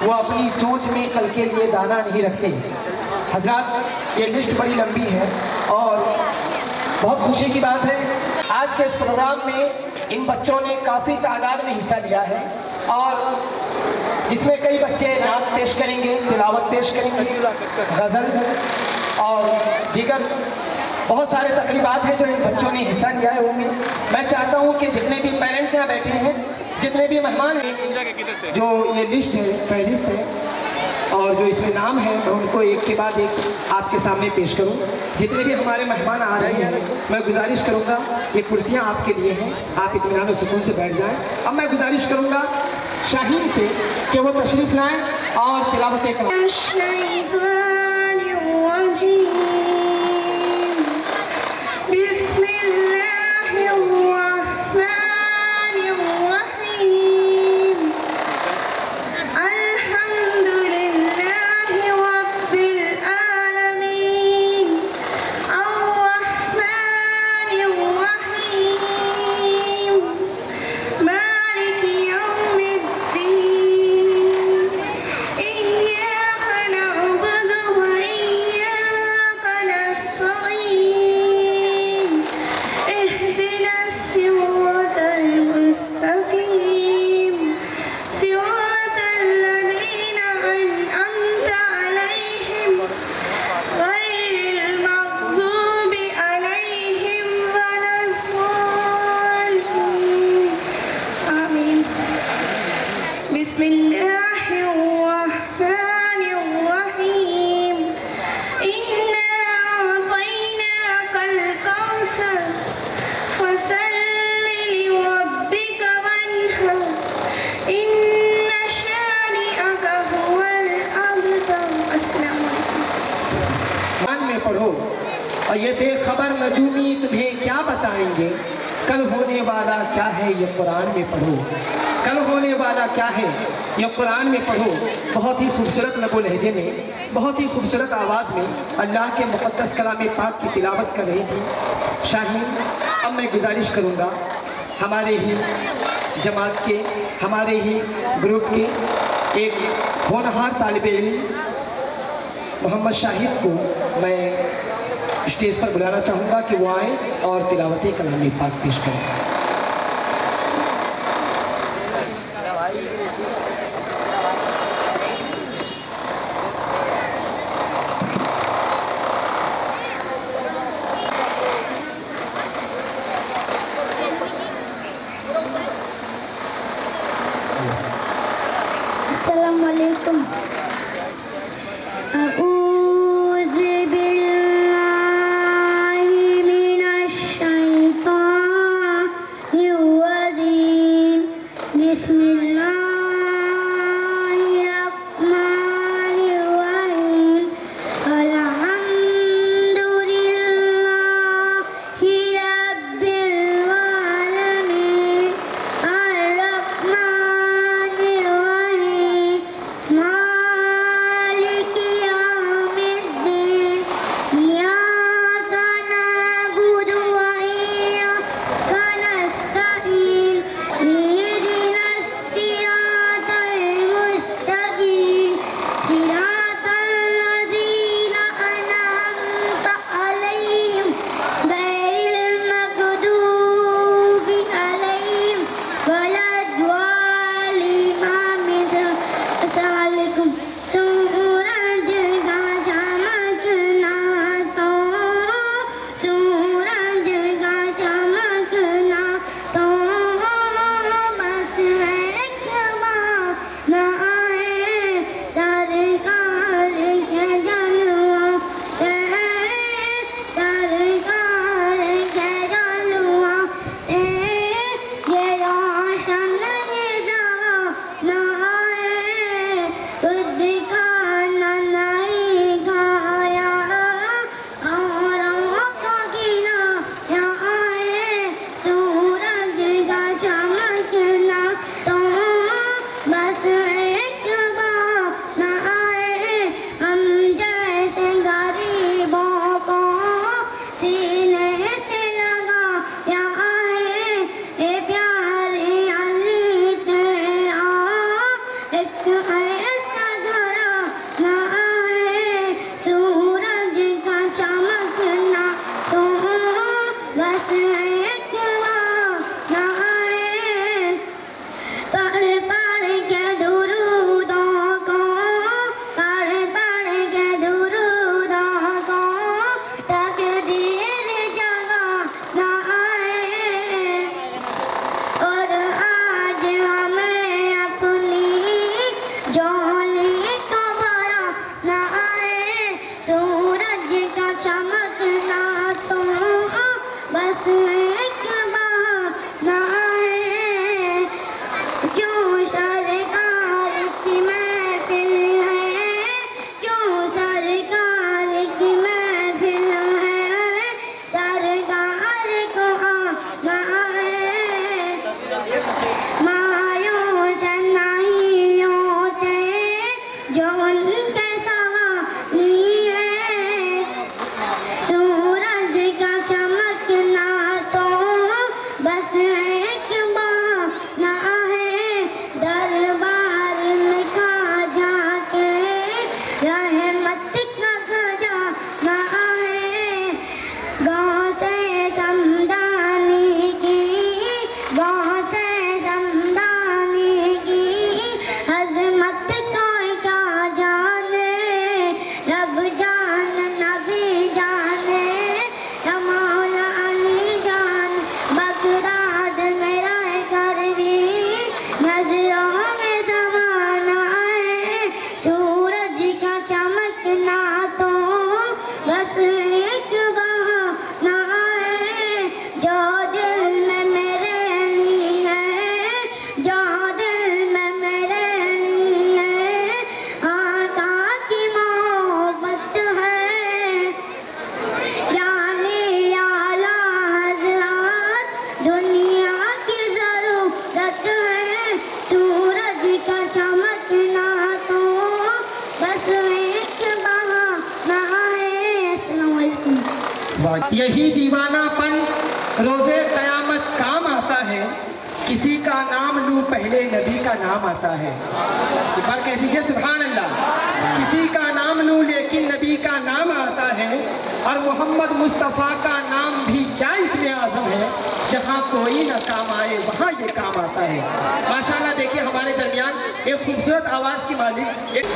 वो अपनी चोंच में कल के लिए दाना नहीं रखते। हजरात, ये लिस्ट बड़ी लंबी है और बहुत खुशी की बात है आज के इस प्रोग्राम में इन बच्चों ने काफ़ी तादाद में हिस्सा लिया है और जिसमें कई बच्चे नात पेश करेंगे, तिलावत पेश करेंगे, गज़ल और दीगर बहुत सारे तकरीबात हैं जो इन बच्चों ने हिस्सा लिया है। उनमें मैं चाहता हूं कि जितने भी पेरेंट्स यहाँ बैठे हैं, जितने भी मेहमान हैं, जो ये लिस्ट है, फहरिस्त है और जो इसमें नाम है, मैं उनको एक के बाद एक आपके सामने पेश करूं। जितने भी हमारे मेहमान आ रहे हैं, मैं गुजारिश करूंगा, ये कुर्सियां आपके लिए हैं, आप इत्मीनान और सुकून से बैठ जाएं। अब मैं गुजारिश करूंगा शाहीन से कि वो तशरीफ़ लाएँ और तिलावत करें। और ये बेखबर नजूमी तुम्हें क्या बताएंगे, कल होने वाला क्या है ये कुरान में पढ़ो, कल होने वाला क्या है ये कुरान में पढ़ो। बहुत ही खूबसूरत लबो लहजे में, बहुत ही खूबसूरत आवाज़ में अल्लाह के मुक़द्दस कलाम पाक की तिलावत कर रही थी शाहीन। अब मैं गुजारिश करूँगा हमारे ही जमात के, हमारे ही ग्रुप के एक होनहार तालिब इल्म मोहम्मद शाहिद को मैं स्टेज पर बुलाना चाहूँगा कि वो आए और तिलावत कलाम पाक पेश करें। अस्सलामु अलैकुम। यही दीवानापन रोज़े क़यामत काम आता है, किसी का नाम लूँ पहले नबी का नाम आता है। एक बार कह दीजिए सुभान अल्लाह। किसी का नाम लूँ लेकिन नबी का नाम आता है, और मोहम्मद मुस्तफ़ा का नाम भी क्या इसमें आज़म है, जहाँ कोई न काम आए वहाँ ये काम आता है। माशाअल्लाह देखिए हमारे दरमियान एक खूबसूरत आवाज़ की मालिक एक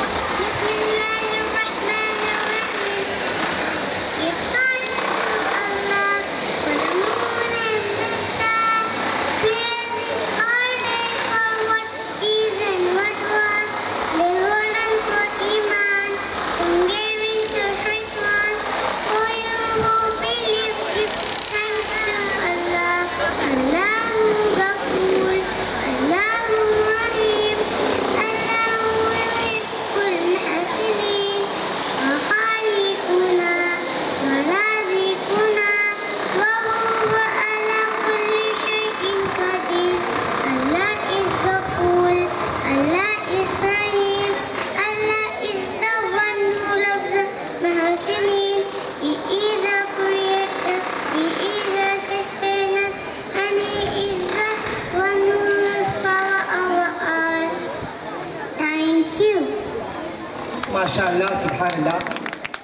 माशाअल्लाह सुभानअल्लाह,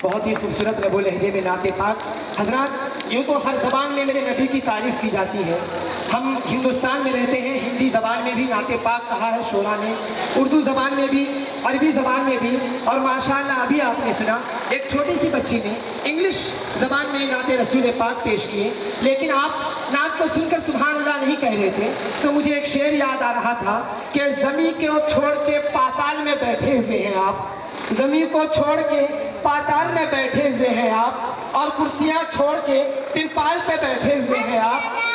बहुत ही खूबसूरत रबो लहजे में नाते पाक। हज़रात यूँ तो हर ज़बान में मेरे नबी की तारीफ़ की जाती है। हम हिंदुस्तान में रहते हैं, हिंदी ज़बान में भी नाते पाक कहा है शोरा ने, उर्दू ज़बान में भी, अरबी ज़बान में भी, और माशाअल्लाह अभी आपने सुना एक छोटी सी बच्ची ने इंग्लिश ज़बान में नाते रसूल पाक पेश किए। लेकिन आप नात को सुनकर सुभान अल्लाह नहीं कह रहे थे, तो मुझे एक शेर याद आ रहा था कि ज़मीं को छोड़ के पाताल में बैठे हुए हैं आप, ज़मीं को छोड़ के पाताल में बैठे हुए हैं आप, और कुर्सियां छोड़ के तिरपाल पे बैठे हुए हैं आप।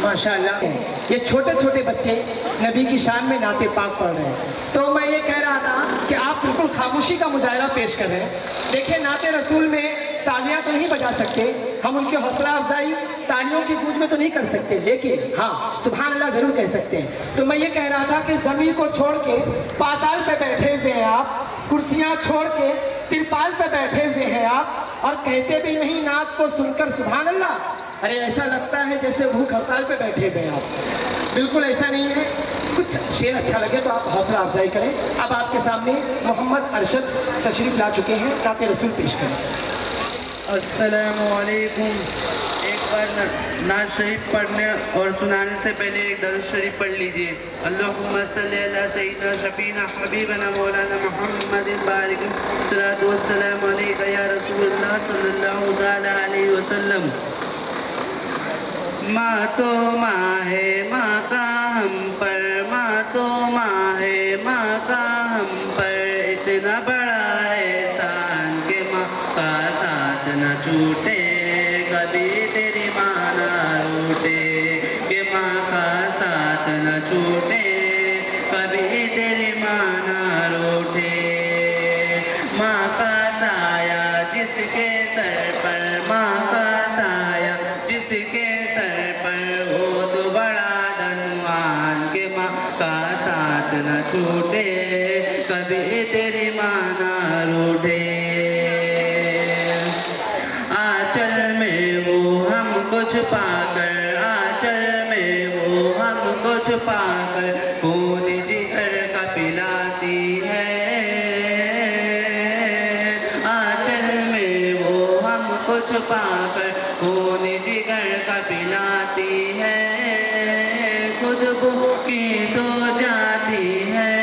माशाअल्लाह ये छोटे छोटे बच्चे नबी की शान में नाते पाक पढ़ रहे हैं। तो मैं ये कह रहा था कि आप बिल्कुल खामोशी का मुजाहरा पेश कर रहे हैं। देखिए नाते रसूल में तालियां तो नहीं बजा सकते हम, उनके हौसला अफजाई तालियों की गूंज में तो नहीं कर सकते, लेकिन हाँ सुभान अल्लाह जरूर कह सकते हैं। तो मैं ये कह रहा था कि ज़मीन को छोड़ के पाताल पे बैठे हुए हैं आप, कुर्सियां छोड़ के तिरपाल पे बैठे हुए हैं आप, और कहते भी नहीं नात को सुनकर सुभान अल्लाह। अरे ऐसा लगता है जैसे भूख हड़ताल पे बैठे हुए हैं आप। बिल्कुल ऐसा नहीं है। कुछ शेर अच्छा लगे तो आप हौसला अफजाई करें। अब आपके सामने मोहम्मद अरशद तशरीफ ला चुके हैं, नाते रसूल पेश करें। अस्सलामु अलैकुम। एक बार नात शरीफ पढ़ने और सुनाने से पहले एक दरूद शरीफ पढ़ लीजिए। अल्लाहुम्मा सल्ली अला सय्यिदना शफीना हबीबना मौलाना मुहम्मदिन बारिक सल्लल्लाहु वसल्लम अलैका या रसूलुल्लाह सल्लल्लाहु तआला अलैहि वसल्लम। माँ तो माँ है माँ का हम पर, माँ तो माँ है माँ का हम पर, इतना बड़ा एहसान के माँ का साथ न छूटे, कभी तेरी माँ ना रूठे। कभी तेरी माँ ना रूठे। माँ का साया जिसके सर पर, माँ का साया जिसके सर पर, वो तो बड़ा धनवान के माँ का साथ न छूटे, कभी तेरी माँ ना रूठे। आंचल में वो हमको छुपाकर, आंचल में वो हमको छुपाकर खून जिगर का पिलाती है। आंचल में वो हमको छुपाकर खून जिगर का पिलाती है। खुद भूखी सो जाती है,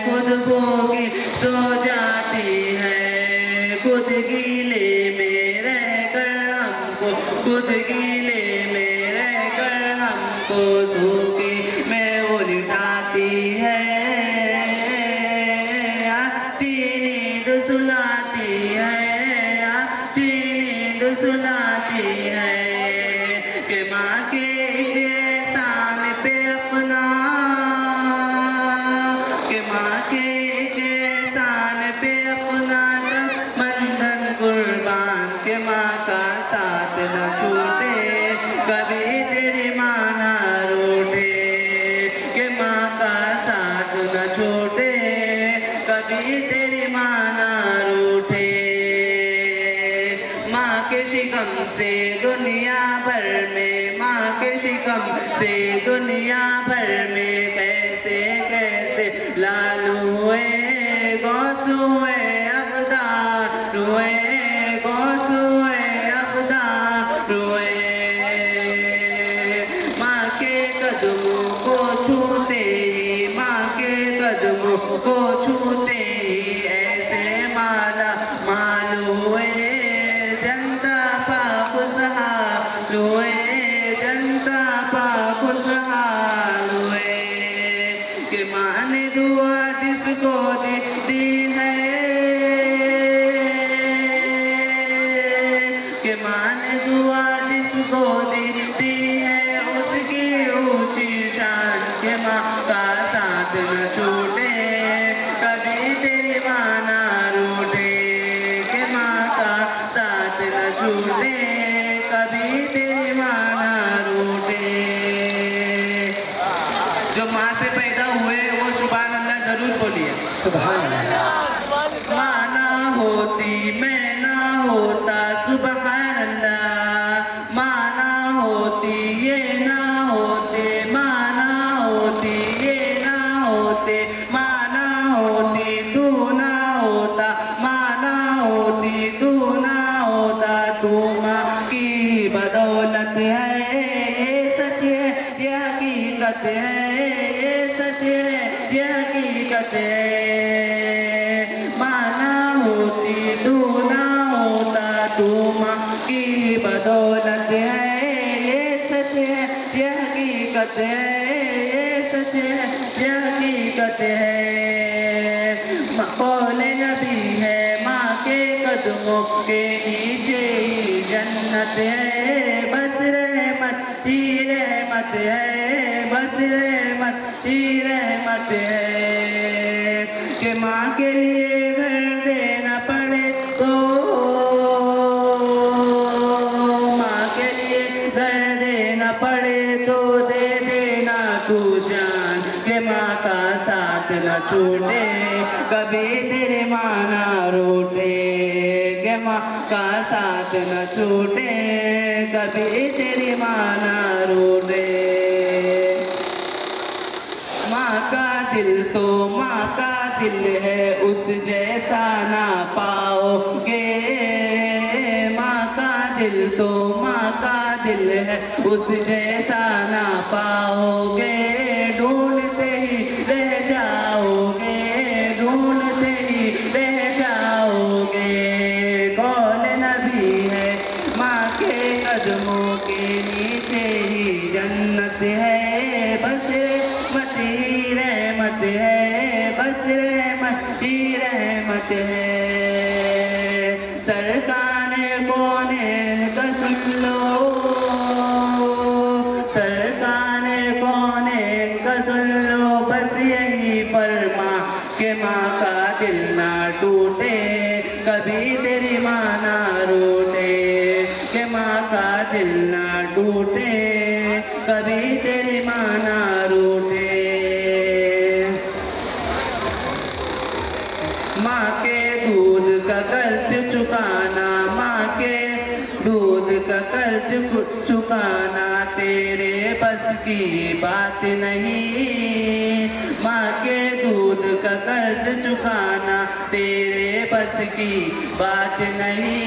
खुद भूखी सो जाती है। खुद गीले में रहकर हमको, खुद गीले में रहकर हमको सूखी में वो लिटाती है। नींद सुलाती है, नींद सुलाती है कि माँ के एहसान पे अपना, कि माँ के एहसान पे अपना बंधन कुर्बान, के माँ का साथ न छूटे, कभी तेरी माँ ना रूठे। के माँ का साथ न छूटे, कभी तेरी माँ ना रूठे। माँ के शिकम से दुनिया भर में, माँ के शिकम से दुनिया भर में कैसे कैसे लालू हुए, गौस हुए, अब्दार हुए, गौस हुए, अब्दार हुए। माँ के कदमों को छूते ही, माँ के कदमों को छूते ही ऐसे माला माल हुए। जनता पा खुशहाल हुए, जनता पा खुशहाल हुए। कि माँ ने दुआ जिसको दी है, कि माँ ने दुआ जिसको दी है, उसकी ऊंची शान, के माँ का साथ न छूटे, कभी तेरी माँ ना रूठे। के माँ का साथ न छूटे, कभी तेरी माँ ना रूठे। जो माँ से पैदा हुए वो सुभान अल्लाह जरूर बोलिए। सुभान अल्लाह। माँ ना होती मैं ना होता, सुभान अल्लाह। माँ ना होती ये ना होते, माँ ना होती ये ना होते, माँ ना होती तू ना होता, माँ ना होती तू ना होता। तू माँ की बदौलत है, ये सच है, ये हकीकत है, ये सच है, ये हकीकत है। माँ ना होती तू ना होता, तू माँ की बदौलत है, ये सच है, ये हकीकत है, ये सच है, ये हकीकत है। कौले नबी है माँ के कदमों के नीचे ही जन्नत है। बस रहमत ही रहमत है, बस रहमत ही रहमत है। कि माँ के लिए घर देना पड़े तो, माँ के लिए घर देना पड़े तो दे देना तू जान। के माँ का साथ न छूटे, कभी तेरे माँ ना रूठे। के माँ का साथ न छूटे, कभी तेरी माँ ना रूठे। माँ का दिल तो माँ का दिल है, उस जैसा ना पाओगे। माँ का दिल तो माँ का दिल है, उस जैसा ना पाओगे। ढूंढते ही रह जाओगे, ढूंढते ही रह जाओगे। कौन नबी है माँ के कदमों के नीचे ही जन्नत है। बस रहमत ही रहमत है, बस रहमत ही रहमत है। सरकार कौन का सुन लो, सरकार कौन का सुन लो। बस यही फरमा के माँ का दिल ना टूटे, कभी तेरी माँ ना रूठे, के माँ का दिल ना टूटे, कभी तेरी माँ ना रूठे। माँ के दूध का कर्ज चुकाना, माँ के दूध का कर्ज चुकाना तेरे बस की बात नहीं, माँ के दूध का कर्ज चुकाना तेरे बस की बात नहीं,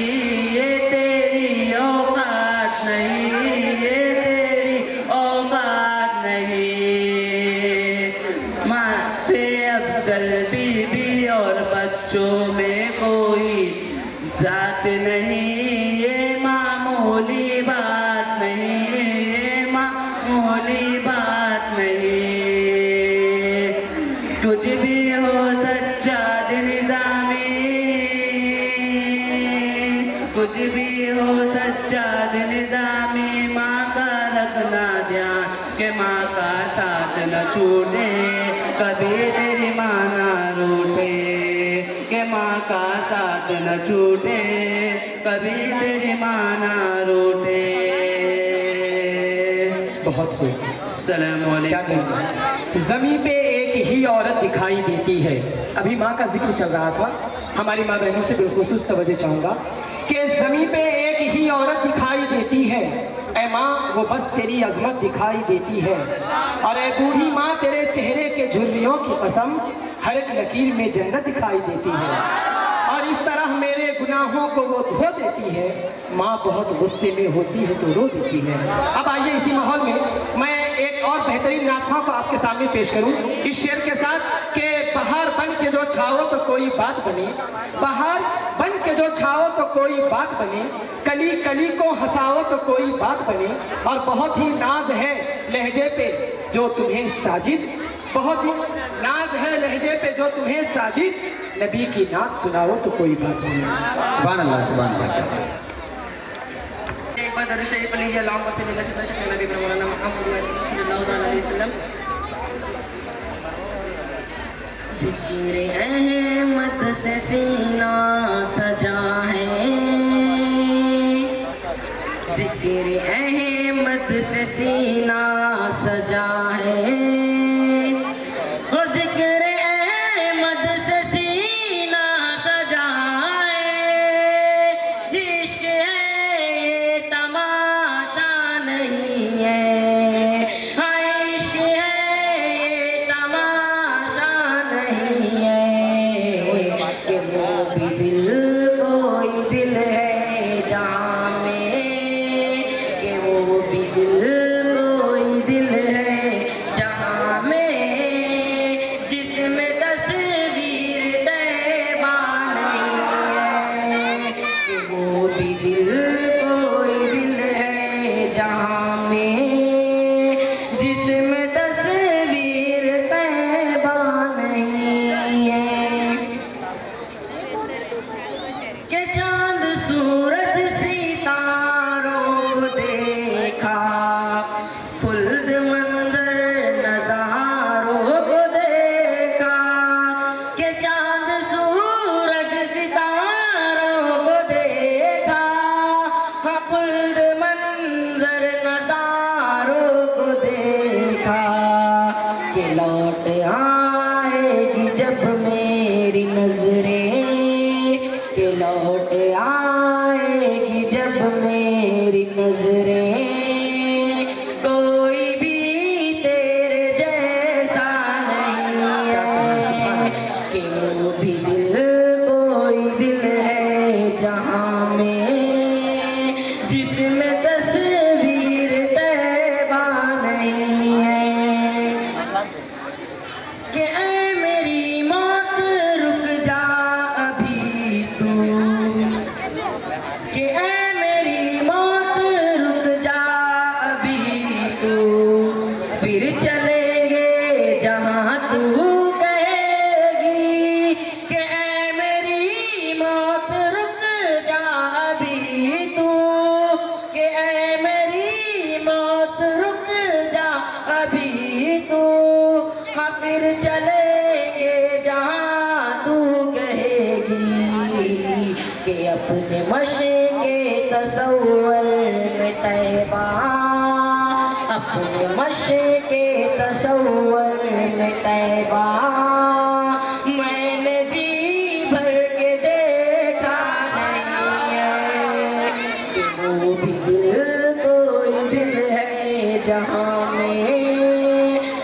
ये तेरी औकात नहीं, ये तेरी औकात नहीं। माँ से अफजल बीबी और बच्चों में कोई जात नहीं, ये मामूली बात नहीं, ये मामूली बात नहीं। कुछ भी हो सच्चाद निज़ामी, कुछ भी हो सच्चाद निज़ामी, माँ का रखना ध्यान के माँ का साथ न छूटे, कभी तेरी माँ ना रूठे, के माँ का साथ न छूटे, कभी तेरी माँ ना रूठे। बहुत खूब। अस्सलामु क्या अलैकुम। कहेंगे? ज़मीं पे एक ही औरत दिखाई देती है। अभी माँ का जिक्र चल रहा था, हमारी माँ बहनों से बिलखुसूस तवज्जो चाहूँगा कि ज़मीं पे एक ही औरत दिखाई देती है, ऐ माँ वो बस तेरी अजमत दिखाई देती है, और ऐ बूढ़ी माँ तेरे चेहरे के झुर्रियों की कसम हर एक लकीर में जन्नत दिखाई देती है, और इस तरह मेरे गुनाहों को वो धो देती है। माँ बहुत गुस्से में होती है तो रो देती है। अब आइए इसी माहौल में मैं एक और बेहतरीन नातख़्वाह को आपके सामने पेश करूं इस शेर के साथ कि बहार बन के जो छाओ तो कोई बात बने, बहार बन के जो छाओ तो कोई बात बने, कली कली को हंसाओ तो कोई बात बने, और बहुत ही नाज है लहजे पे जो तुम्हें साजिद, बहुत ही नाज है लहजे पे जो तुम्हें साजिद, नबी की नात सुनाओ तो कोई बात नहीं। सुभान अल्लाह, सुभान अल्लाह। एक बार दरूद शरीफ पढ़ लीजिए। अल्लाहुम्मा सल्ली अला सय्यिदना नबी मौलाना मुहम्मद सल्लल्लाहु अलैहि वसल्लम। ज़िक्र अहमद से सीना सजा है, ज़िक्र अहमद से सीना सजा है, चलेंगे जहाँ तू कहेगी कि अपने मशक़े तसव्वुर में तैबा, अपने मशक़े तसव्वुर में तैबा मैंने जी भर के देखा नहीं है कि वो भी दिल कोई दिल है जहाँ में,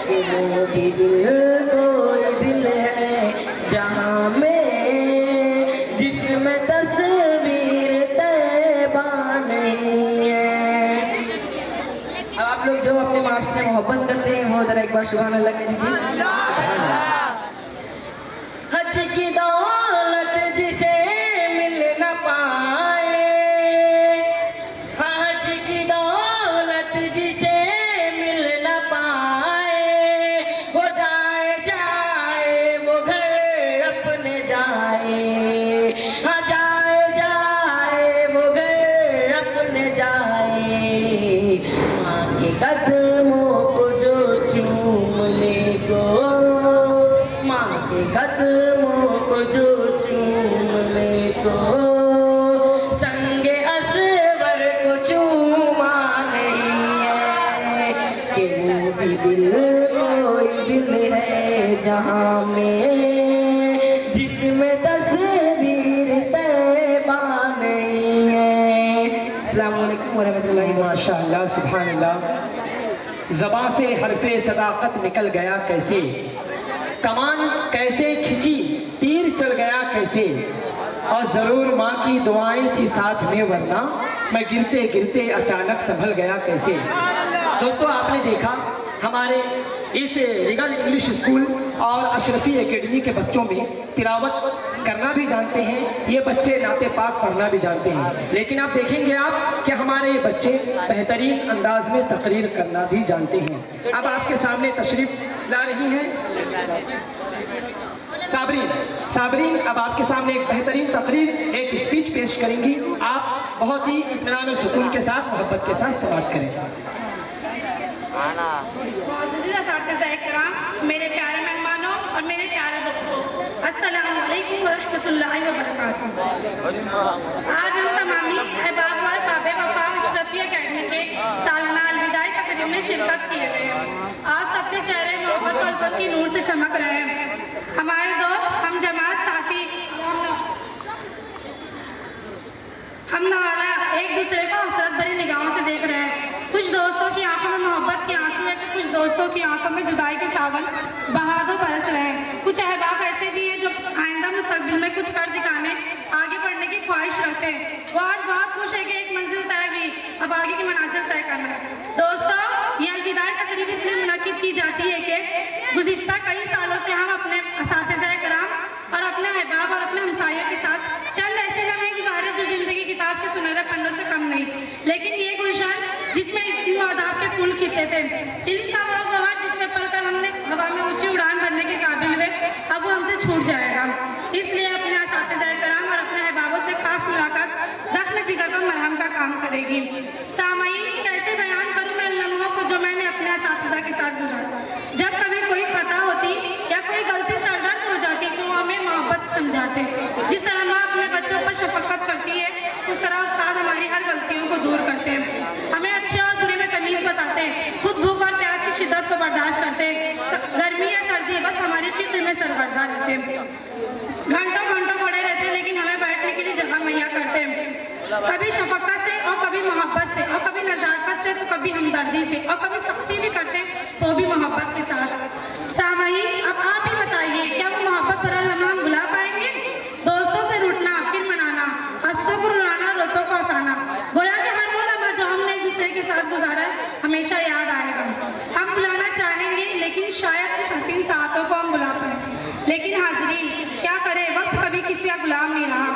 कि वो भी दिल कोई दिल है जहाँ में जिसमें तस्वीर तैबा नहीं है। अब आप लोग जो अपने माँ से मोहब्बत करते हैं वो जरा एक बार सुभान अल्लाह कह दीजिए। हज की दौलत जिसे मिल न पाए, हज की दौलत जिसे मिल न पाए, वो जाए जाए वो घर अपने जाए, हाँ जाए जाए वो घर अपने जाए। माँ के कदमों को जो चूम ले गो, माँ के कदमों को जो चूम ले गो, संगे असवर को चूमा नहीं है कि वो भी दिल कोई दिल है जहाँ में जिसमें तस्वीर तैबा नहीं है। अस्सलाम वालेकुम वरहमतुल्लाहि वबरकातुहू। माशाअल्लाह सुभान अल्लाह। ज़बां से हरफे सदाकत निकल गया कैसे, कमान कैसे खिंची तीर चल गया कैसे, और ज़रूर माँ की दुआएं थी साथ में वरना मैं गिरते गिरते अचानक संभल गया कैसे। दोस्तों आपने देखा हमारे इस रिगल इंग्लिश स्कूल और अशरफी एकेडमी के बच्चों में तिलावत करना भी जानते हैं, ये बच्चे नाते पाक पढ़ना भी जानते हैं, लेकिन आप देखेंगे आप कि हमारे ये बच्चे बेहतरीन अंदाज में तकरीर करना भी जानते हैं। अब आपके सामने तशरीफ ला रही हैं साबरीन। साबरीन अब आपके सामने एक बेहतरीन तकरीर, एक स्पीच पेश करेंगी। आप बहुत ही इत्मीनान और सुकून के साथ, मोहब्बत के साथ समाप्त करें। मुअज़्ज़िज़ असातिज़ा किराम, मेरे प्यारे मेहमानों और मेरे प्यारे दोस्तों, अस्सलामु अलैकुम व रहमतुल्लाहि व बरकातुहू। आज हम तमामी अहबाब व अहबाब वफा अशरफी एकेडमी के सालाना अलविदाई तकरीब में शिरकत किए हुए हैं। आज सबके चेहरे मोहब्बत और उल्फत की नूर से चमक रहे हैं। हमारे दोस्त, हम जमात साथी, हम नवाला एक दूसरे को हसरत भरी निगाहों से देख रहे हैं। कुछ दोस्तों की आंखों में मोहब्बत के आंसू है, कुछ दोस्तों की आंखों में जुदाई के सावन बहादुर बरस रहे हैं। कुछ अहबाब ऐसे भी हैं जो आइंदा मुस्तकबिल में कुछ कर दिखाने, आगे बढ़ने की ख्वाहिश रखते हैं। वो आज बहुत खुश है कि एक मंजिल तय हुई, अब आगे की मनाजिल तय करना है। दोस्तों, ये अलविदाई तकरीब इसलिए मुनक्किद की जाती है कि गुज़िश्ता कई सालों से हम अपने असातिज़ा किराम और अपने अहबाब और अपने हमसायों के साथ चंद ऐसे लम्हे गुजारे जो जिंदगी किताब के सुनहरे पन्नों से कम नहीं, लेकिन ये गुलशन जिसमें इल्म और अदब के फूल खिलते थे, इल्म का वो गवाह जिसमें पलकर हमने हवा में ऊंची उड़ान भरने के काबिल हुए, अब वो हमसे छूट जाएगा। इसलिए अपने असातिज़ा किराम और अपने अहबाबों से खास मुलाकात ज़ख्म जिगर पर मरहम का काम करेगी। सामईन, कैसे बयान करूँ मैं लम्हों को जो मैंने अपने असातिज़ा के साथ गुजारा। जब कभी कोई खता होती या कोई गलती सरदर्द हो जाती तो हमें मोहब्बत समझाते। जिस तरह माँ अपने बच्चों पर शफकत करती है, उस तरह उस्ताद हमारी हर गलतियों को दूर करते हैं, हमें अच्छे और बुरे में तमीज़ बताते हैं, खुद भूख और प्यास की शिद्दत को बर्दाश्त करते हैं, गर्मी या सर्दी बस हमारी फिक्र में सरगर्दा रहते हैं, घंटों घंटों पड़े रहते हैं लेकिन हमें बैठने के लिए जगह मुहैया करते हैं। कभी शफकत से और कभी मोहब्बत से और कभी नज़ाकत से तो कभी हमदर्दी से और कभी सख्ती भी करते हैं तो भी मोहब्बत के साथ। सामईन, अब आप ही बताइए, क्या वो मोहब्बत भरा लम्हा हम भुला पाएंगे? दोस्तों से रूठना, फिर मनाना, हंसतों को रुलाना, रोतों को हंसाना, गोया कि हर वो लम्हा जो हमने एक दूसरे के साथ गुजारा है हमेशा याद आएगा। हम बुलाना चाहेंगे लेकिन शायद उस हसीन साथों को हम बुला पाए, लेकिन हाज़रीन क्या करें, वक्त कभी किसी का गुलाम नहीं रहा।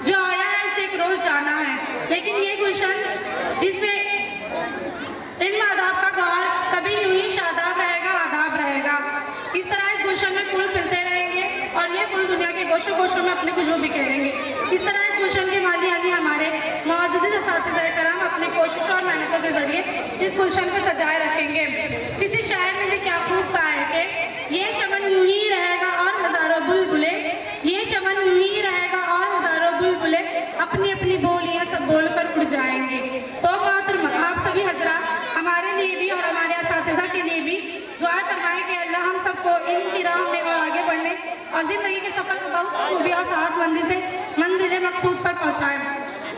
जो आया है उसे एक रोज जाना है, लेकिन ये गुलशन जिसमें इल्म आदाब का गौहर कभी यूं ही शादाब रहेगा, आदाब रहेगा। इस तरह इस गुलशन में फूल खिलते रहेंगे और ये फूल दुनिया के गोशों गोशों में अपने खुशबू बिखेरेंगे। इस तरह इस गुलशन के माली यानी हमारे मुअज़्ज़िज़ असातिज़ा किराम अपनी कोशिश और मेहनतों के जरिए इस गुलशन को सजाए रखेंगे। किसी शायर ने भी क्या खूब कहा है कि ये चमन यूं ही रहेगा और हजारों बुलबुले, ये चमन यूं ही रहेगा और हजारों बुलबुले अपनी अपनी बोलियां सब बोलकर उड़ जाएंगे। तो मोहतरम, आप सभी हजरात हमारे लिए भी और हमारे असातिज़ा के लिए भी दुआ फरमाएं कि अल्लाह हम सबको इनकी राह में और आगे बढ़ने और ज़िंदगी के सफ़र को बहुत खूबी और सेहतमंदी से मंजिल मकसूद पर पहुँचाएँ।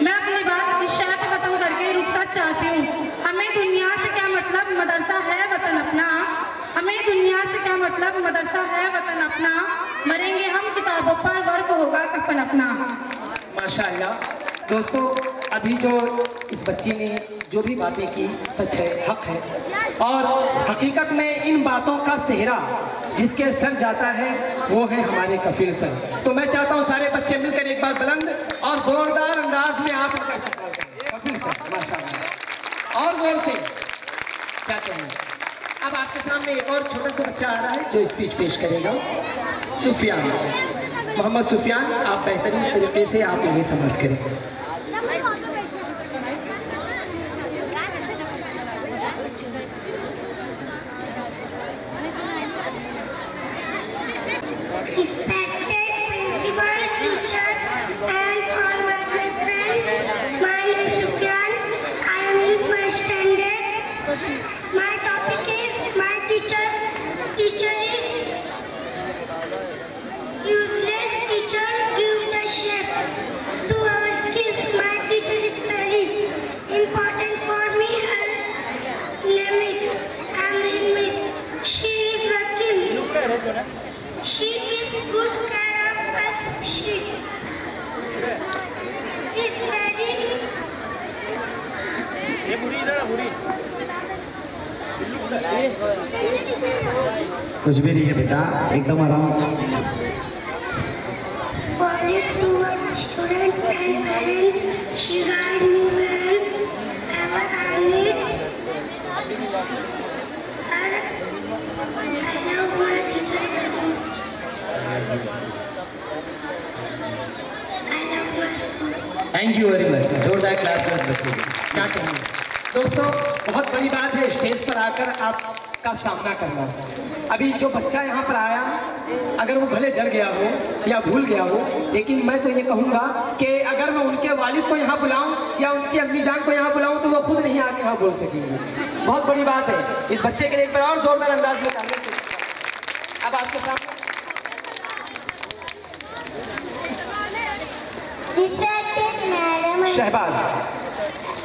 मैं अपनी बात इस शहर पर ख़त्म करके रुखसत चाहती हूँ। हमें दुनिया से क्या मतलब, मदरसा है वतन अपना। हमें दुनिया से क्या मतलब, मदरसा है वतन अपना। मरेंगे हम किताबों पर, वर्क होगा कफन अपना। माशाअल्लाह। दोस्तों, अभी जो इस बच्ची ने जो भी बातें की सच है, हक है, और हकीकत में इन बातों का सेहरा जिसके सर जाता है वो है हमारे कफिल सर। तो मैं चाहता हूँ सारे बच्चे मिलकर एक बार बुलंद और जोरदार अंदाज में आप इनका इस्तेमाल करें। कफिल सर माशाअल्लाह, और जोर से क्या कहें। अब आपके सामने एक और छोटा सा बच्चा आ रहा है जो स्पीच पेश करेगा। सुफियान, मोहम्मद सुफियान, आप बेहतरीन तरीके से आप इन्हें समाप्त करें। Respected principal, teachers, and all my dear friends, my name is Sufyan. I am in first standard. My topic is my teacher. Teacher is useless. Teacher gives the shape to our skills. My teacher is very important for me. Her name is Amrin Miss. She is working. She gives good care of us. She is very कुछ भी नहीं है बेटा, एकदम आराम से। worried toward students and parents. She guides me well whenever I need her. I love my teacher very much. I love my school. Thank you very much. जोरदार class कर बच्चे के। क्या कहेंगे दोस्तों, बहुत बड़ी बात है स्टेज पर आकर आपका सामना करना। अभी जो बच्चा यहाँ पर आया, अगर वो भले डर गया हो या भूल गया हो, लेकिन मैं तो ये कहूँगा कि अगर मैं उनके वालिद को यहाँ बुलाऊँ या उनकी अम्मी जान को यहाँ बुलाऊँ तो वो खुद नहीं आके यहाँ बोल सकेंगे। बहुत बड़ी बात है। इस बच्चे के लिए एक बार और जोरदार अंदाज में तालियां से। अब आपके सामने Respected Madam Shahbaz,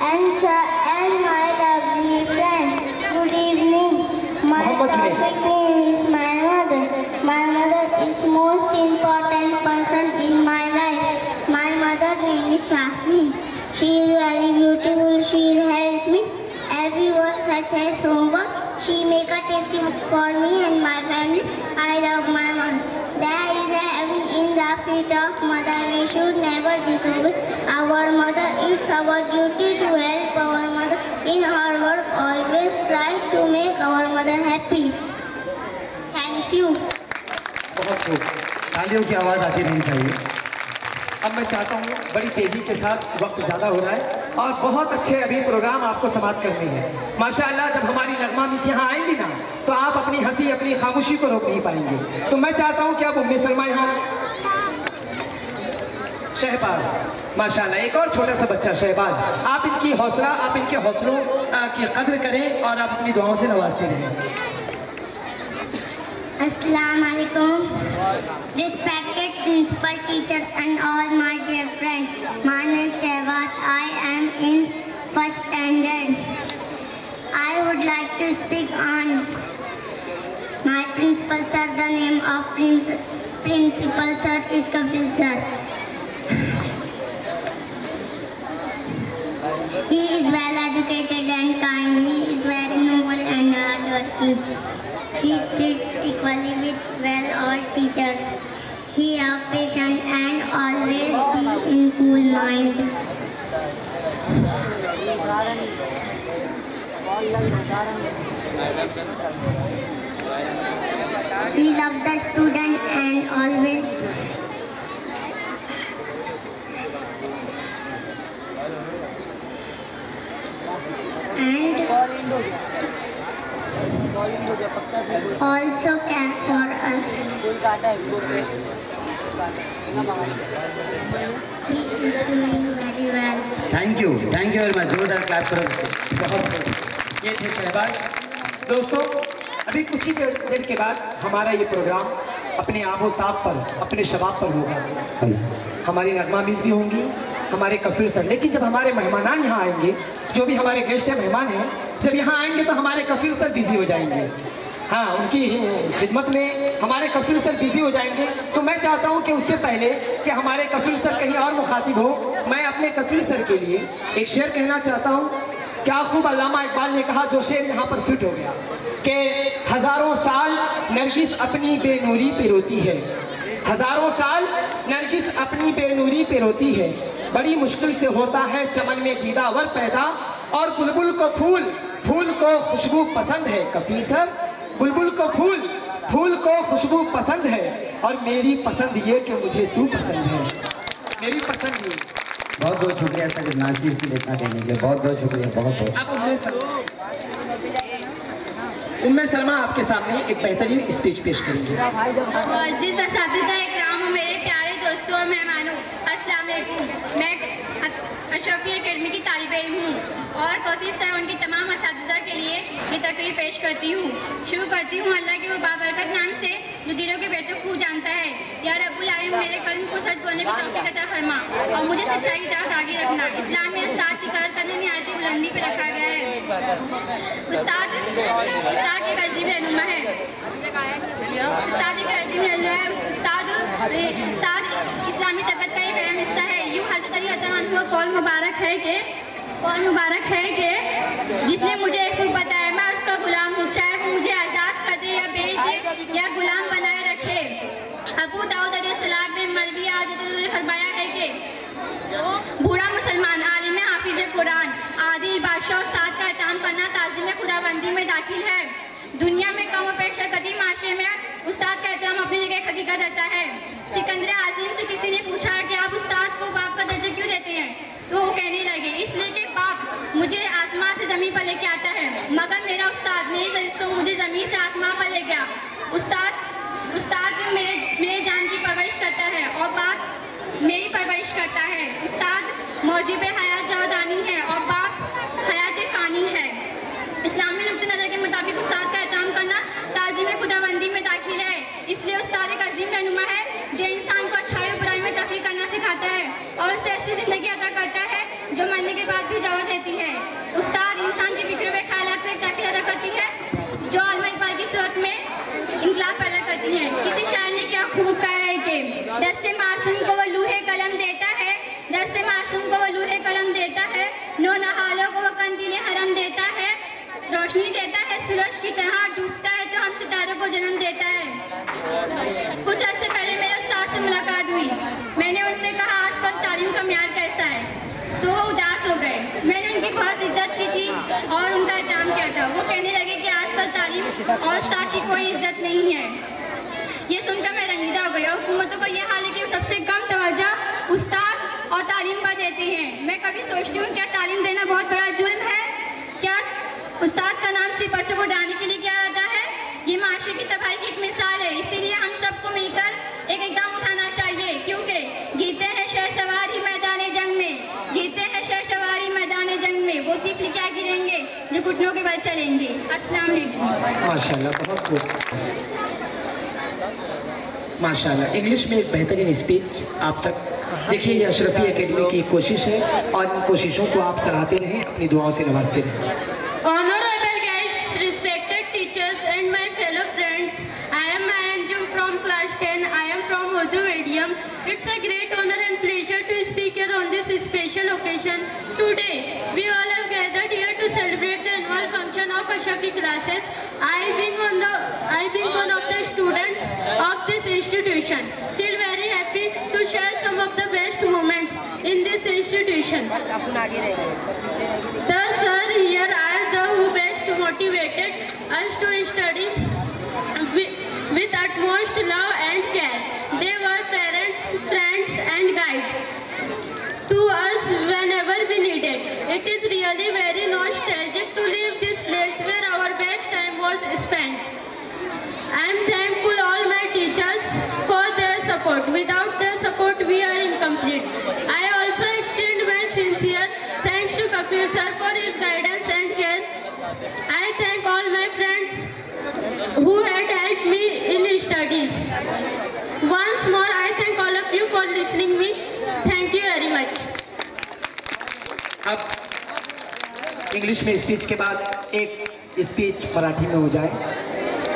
and sir and my lovely friend. Good evening. My Muhammad Junaid. topic name is my mother. My mother is most important person in my life. My mother name is Shasmi. She is very beautiful. She helped me every work such as homework. She make a tasty food for me and my family. I love my mother. There is a heaven in the feet of mother. We should never disobey our mother. It's our duty to help our mother in her work. Always try to make our mother happy. Thank you. बहुत खूब। तालियों की आवाज़ आती रहनी चाहिए। अब मैं चाहता हूँ, बड़ी तेज़ी के साथ वक्त ज़्यादा हो रहा है और बहुत अच्छे अभी प्रोग्राम आपको समाप्त करने हैं। माशाअल्लाह, जब हमारी नगमा मिस यहाँ आएंगी ना तो आप अपनी हंसी, अपनी खामोशी को रोक नहीं पाएंगे। तो मैं चाहता हूँ कि अब उम्मे सलमा यहाँ, शहबाज, माशाअल्लाह एक और छोटा सा बच्चा शहबाज, आप इनकी हौसला, आप इनके हौसलों की कद्र करें और आप अपनी दुआओं से नवाजते रहें। Assalamu alaikum. Respected principal, teachers and all my dear friends. My name is Shehbaz. I am in first standard. I would like to speak on my principal sir. The name of principal sir is Kafil sir. He is well educated and kind. He is very noble and hardworking. He treats equally with well all teachers. He has patience and always be in cool mind. He loves the student and always also care for class. Very well. Thank you very much. जोरदार clap करो। ये थे शहबाज। दोस्तों, अभी कुछ ही देर के बाद हमारा ये प्रोग्राम अपने आबोताब पर, अपने शबाब पर होगा। हमारी नगमा मिस भी होंगी, हमारे कफील सर। लेकिन जब हमारे मेहमान यहाँ आएंगे, जो भी हमारे गेस्ट हैं, मेहमान हैं, जब यहाँ आएंगे तो हमारे कफील सर बिजी हो जाएंगे। हाँ, उनकी खिदमत में हमारे कफील सर बिजी हो जाएंगे। तो मैं चाहता हूँ कि उससे पहले कि हमारे कफील सर कहीं और मुखातिब हो, मैं अपने कफील सर के लिए एक शेर कहना चाहता हूँ। क्या खूब अल्लामा इकबाल ने कहा, जो शेर यहाँ पर फिट हो गया, कि हजारों साल नरगिस अपनी बेनूरी पे रोती है, हजारों साल नरगिस अपनी बेनूरी पे रोती है, बड़ी मुश्किल से होता है चमन में दीदावर पैदा, और बुलबुल को फूल, फूल को खुशबू पसंद है। कफील सर, बुलबुल को फूल, फूल को खुशबू पसंद है, और मेरी पसंद ये कि मुझे तू पसंद है। मेरी पसंद ये। बहुत बहुत शुक्रिया सर नाचिस की इतना देने के लिए। बहुत बहुत शुक्रिया। बहुत बहुत। अब उम्मे सलमा आपके सामने एक बेहतरीन स्पीच पेश करेंगे। मुअज़्ज़िज़ असातिज़ा इकराम, मेरे प्यारे दोस्तों और मेहमानों, अस्सलाम वालेकुम। मैं अशरफी एकेडमी की तालिबे इल्म हूँ और कफील सर उनकी तमाम असातिज़ा के लिए ये तकरीर पेश करती हूँ। शुरू करती हूँ अल्लाह के वो बाबरकत नाम से जो दिलों के बेहतर खूब जानता है। या रब्बुल आलमीन मेरे कल्म को सच बोलने की तौफीक अता फरमा और मुझे सच्चाई की तरफ आगे रखना। इस्लाम में उस्ताद की कदर करने निहायत बुलंदी पे रखा गया है। उस्ताद एक अजीब रहनुमा है। उस्ताद एक अजीब रहनुमा है। उस्ताद इस्लामी तबीयत का एक अहम हिस्सा है। यूँ हज़रत अली अल्लाह अन्हु का कौल मुबारक है कि जिसने मुझे खूब बताया, मैं उसका गुलाम हूँ, चाहे वो मुझे आज़ाद कर दे या बेच दे या गुलाम बनाए रखे। अबू दाऊद अलैहिस्सलाम ने मरवी आदत फरमाया है कि बूढ़ा मुसलमान, आलिम हाफिज कुरान, आदिल बादशाह उस्ताद का एहतराम करना ताज़ीम खुदाबंदी में दाखिल है। दुनिया में कम पेशा कदीम माशरे में उस्ताद का एहतराम अपनी जगह हकीकत रहता है। सिकंदर आज़म से किसी ने पूछा कि आप उस्ताद को बाप का दर्जा क्यों देते हैं, तो वो कहने लगे, इसलिए कि बाप मुझे आसमान से ज़मीन पर लेके आता है, मगर मेरा उस्ताद मेरे फरिश्तों को मुझे ज़मीन से आसमान पर ले गया। उस्ताद मेरे जान की परवरिश करता है और बाप मेरी परवरिश करता है। उस्ताद मौजिब हयात जावदानी है और बाप हयात फ़ानी है। इस्लामी नुक्ते नज़र के मुताबिक उस्ताद का एहतराम करना ताज़ीम खुदाबंदी में दाखिल है। इसलिए उस्ताद एक अजीम रहनुमा है जो इंसान को अच्छाई और बुराई में तफरीक करना सिखाता है और उसे ऐसी ज़िंदगी अता करता है जो मरने के बाद भी इजाज़त देती है। उस्ताद इंसान के बिखरे हुए ख्यालात को एक ताक़ीद अदा करती है जो आलमा इकबाल की सूरत में इंकलाब पैदा करती है। किसी शायर ने क्या खूब कहा है कि दस्ते मासूम को वो लूहे कलम देता है, दस्ते मासूम को वो लूहे कलम देता है, नौ नहालों को वो कंदीले हरम देता है, रोशनी देता है सूरज की तरह, डूबता है तो हम सितारों को जन्म देता है। कुछ अर्से पहले मेरे उस्ताद से मुलाकात हुई। मैंने उनसे कहा आजकल तालीम का म्यार कैसा है, तो वो उदास हो गए। मैंने उनकी बहुत इज्जत की थी और उनका एहतराम किया था। वो कहने लगे कि आजकल तालीम और उस्ताद की कोई इज्जत नहीं है। ये सुनकर मैं रंजीदा हो गई और हुकूमतों को यह हाल है कि सबसे कम तवज्जो उस्ताद और तालीम पर देते हैं। मैं कभी सोचती हूँ क्या तालीम देना बहुत बड़ा जुल्म है? क्या उस्ताद का नाम सिर्फ बच्चों को डालने के लिए किया जाता है? ये माशरे की तबाही की एक मिसाल है। इसीलिए हम सबको मिलकर एक इक़दाम उठाना चाहिए, क्योंकि गिरते हैं शहर सवारी मैदान जंग में, गिरते हैं शहर सवारी मैदान जंग में, वो तिफली क्या गिरेंगे जो घुटनों के बल चलेंगे। अस्सलाम वालेकुम। माशाल्लाह, बहुत खूब। माशाल्लाह, इंग्लिश में एक बेहतरीन स्पीच आप तक। देखिए, ये अशरफी एकेडमी की कोशिश है और इन कोशिशों को आप सराहते रहें, अपनी दुआओं से नवाजते रहें। Honorable guests, respected teachers and my fellow friends, I am Anjum from class 10. I am from Urdu medium. It's a great honor and pleasure to speak here on this special occasion. Today, we all have gathered here to celebrate the annual function of Ashrafi classes. I being one of the students of this institution, feel very happy to share some of the best moments in this institution. The sir here are the who best motivated us to study with utmost love and care. They were parents, friends and guides to us whenever we needed. It is really very nostalgic to leave this place where our best time was spent. I am thankful all my Once more, I thank all of you for listening me. Thank you very much. अब English में speech के बाद एक speech Marathi में हो जाए।